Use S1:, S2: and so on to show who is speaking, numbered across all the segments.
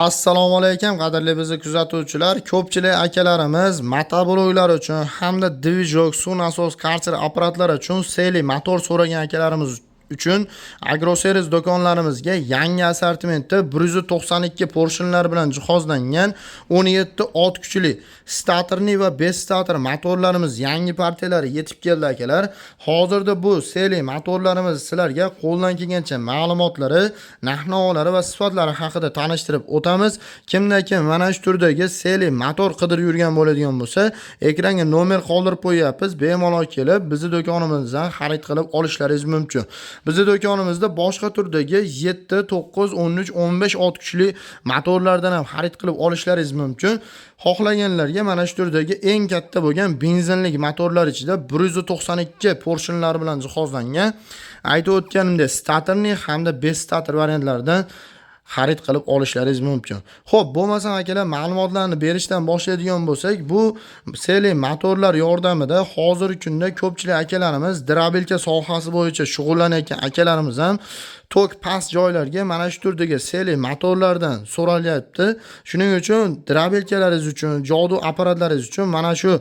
S1: Assalomu alaykum qadrli bizni kuzatuvchilar. Ko'pchilik akalarimiz motobloklar uchun hamda dvijok, suv nasos, karter apparatlari uchun seli motor so'ragan akalarimiz uchun Agroservis do'konlarimizga yangi assortimentda 192 porshinlar bilan jihozlangan 17 ot kuchli statorli va 5 stator motorlarimiz yangi partiyalari yetib keldi akalar. Hozirda bu seli motorlarimiz sizlarga qo'ldan kelgancha ma'lumotlari, narx-navolari va sifatlari haqida tanishtirib o'tamiz. Kimdan kim mana shu turdagi seli motor qidirib yurgan bo'ladigan bo'lsa, ekranga nomer qoldirib qo'yapmiz. Bemalol kelib bizni do'konimizdan xarid qilib olishlaringiz mumkin. Bizi do'konimizda boshqa turdagi 7, 9, 13, 15 ot kuchli motorlardan ham xarid qilib olishlaringiz mumkin. Xohlaganlarga mana shu turdagi eng katta bo'lgan benzinli motorlar ichida 192 porshinlar bilan jihozlangan. Aytib o'tganimdek, statorli hamda 5 stator variantlaridan xarid qilib olishlaringiz mumkin. Xo'p, bo'lmasa akalar, ma'lumotlarni berishdan boshlaydigan bo'lsak, bu seli motorlar yordamida hozirgi kunda ko'pchilik akalarimiz drabelka sohasi bo'yicha shug'ullanayotgan akalarimiz ham tok past joylarga mana shu turdagi seli motorlardan so'ralyapti. Shuning uchun drabelkalaringiz uchun, jodu apparatlaringiz uchun mana shu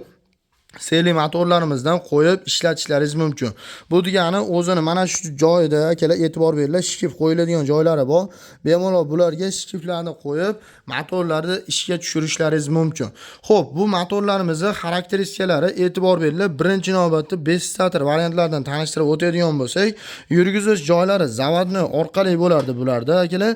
S1: seli motorlarimizdan qo'yib ishlatishlaringiz mumkin. Bu degani o'zini mana shu joyida akalar e'tibor beringlar, shikif qo'yiladigan joylari bor. Bemalol bularga shikiflarni qo'yib, motorlarni ishga tushirishlaringiz mumkin. Xo'p, bu motorlarimizning xarakteristikalari e'tibor beringlar. Birinchi navbatda 5 stator variantlaridan tanishtirib o'tadigan bo'lsak, yurgizish joylari zavodni orqali bo'lardi bularda akalar.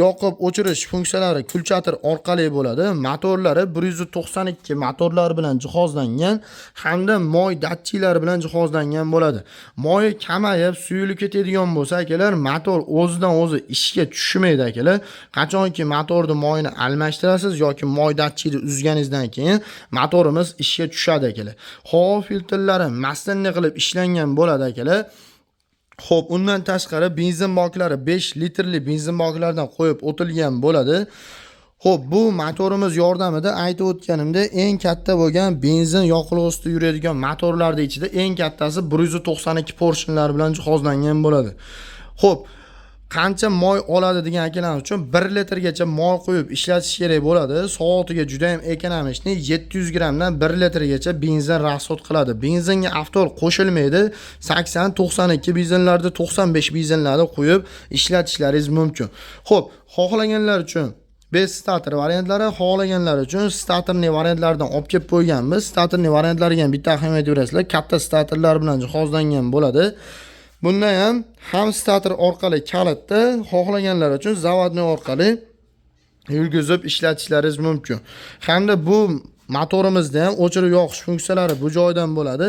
S1: Yoqib o'chirish funksiyalari kulchatir orqali bo'ladi. Motorlari 192 motorlar bilan jihozlangan hamda moy datchiklari bilan jihozlangan bo'ladi. Moy kamayib, suyulib ketadigan bo'lsa akalar, motor o'zidan o'zi ishga tushmaydi akalar. Qachonki motorni moyini almashtirasiz yoki moy datchikni uzganingizdan keyin motorimiz ishga tushadi akalar. Havo filtrlari mastinli qilib ishlangan bo'ladi akalar. Xo'p, undan tashqari benzin baklari 5 litrli benzin baklaridan qo'yib o'tilgan bo'ladi. Xo'p, bu motorimiz yordamida aytib o'tganimda eng katta bo'lgan benzin yoqilg'i ustida yuradigan motorlarning ichida eng kattasi 192 porshinlar bilan jihozlangan bo'ladi. Xo'p, qancha moy oladi degan akalar uchun 1 litrgacha moy qo'yib ishlatish kerak bo'ladi. Soatiga juda ham ekonomikni 700 grammdan 1 litrgacha benzin rasxod qiladi. Benzinga avtol qo'shilmaydi. 80-92 benzinlarda, 95 benzinlarda qo'yib ishlatishlaringiz mumkin. Xo'p, xohlaganlar uchun 5 stator variantlari, xohlaganlar uchun statorli variantlardan olib kelib qo'yganmiz. Statorli variantlariga ham bitta ahamiyat berasizlar. Katta statorlar bilan jihozlangan bo'ladi. Bunda ham stator orqali kalitda, xohlaganlar uchun zavodni orqali yurgizib ishlatishlaringiz mumkin. Hamda bu motorimizda ham o'chirib yoqish funksiyalari bu joydan bo'ladi.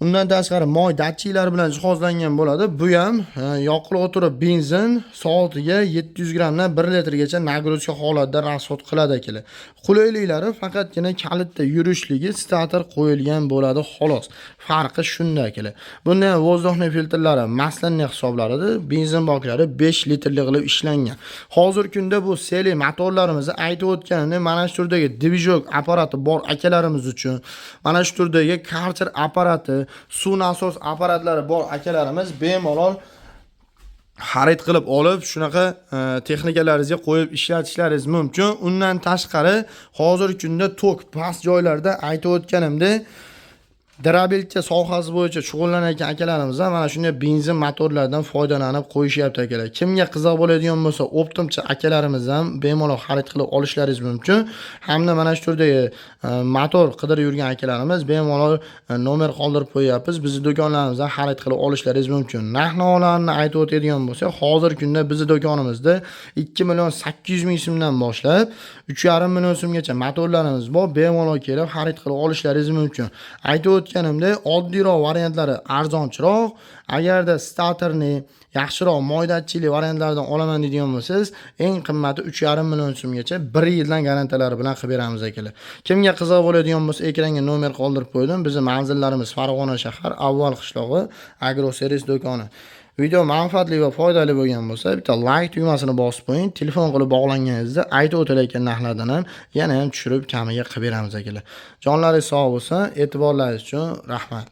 S1: Undan tashqari moy datchiklari bilan jihozlangan bo'ladi. Bu ham yoqilib o'tirib benzin soatiga 700 grammdan 1 litrgacha nagruzka holatda rasxod qiladi akalar. Qulayliklari faqatgina kalitda yurishligi stator qo'yilgan bo'ladi xolos. Farqi shunda akalar. Bunda vozdухный filtrlari maslanli hisoblanadi. Benzin baklari 5 litrli qilib ishlangan. Hozirgi kunda bu seli motorlarimizni aytib o'tganimda mana shu turdagi dvijok apparati bor akalarimiz uchun, mana shu turdagi karter apparati, suv nasos apparatlari bor akalarimiz bemalol xarid qilib olib, shunaqa texnikalaringizga qo'yib ishlatishlaringiz mumkin. Undan tashqari hozirgi kunda tok past joylarda aytib o'tganimda drabelka sohasi bo'yicha shug'ullanayotgan akalarimiz ham mana shunday benzin motorlardan foydalanib qo'yishyapti akalar. Kimga qiziq bo'ladigan bo'lsa, optimchi akalarimiz ham bemalol xarid qilib olishlaringiz mumkin. Hamda mana shu turdagi motor qidirib yurgan akalarimiz bemalol nomer qoldirib qo'yapmiz. Bizning do'konlarimizdan xarid qilib olishlaringiz mumkin. Narx-navolarni aytib o'tadigan bo'lsak, hozirgi kunda bizning do'konimizda 2.800.000 so'mdan boshlab 3.5 million so'mgacha motorlarimiz bor. Bemalol kelib xarid qilib olishlaringiz mumkin. Aytib o'tganimda oddiyroq variantlari arzonchiroq, agarda statorni yaxshiroq moydatchilik variantlardan olaman deydigan bo'lsangiz, eng qimmati 3.5 million so'mgacha 1 yildan garantiyalari bilan qilib beramiz akalar. Kimga qiziq bo'ladigan bo'lsa, ekranga nomer qoldirib qo'ydim. Bizning manzillarimiz Farg'ona shahar, Avval qishlog'i, Agroservis do'koni. Video manfaatli va foydali bo'lgan bo'lsa, bitta like tugmasini bosib qo'ying. Telefon qilib bog'langaningizda aytib o'tilayotgan narxlardan ham yana ham tushirib kamiga qilib beramiz akalar. Jonlaringiz sog' bo'lsin. E'tiborlaringiz uchun rahmat.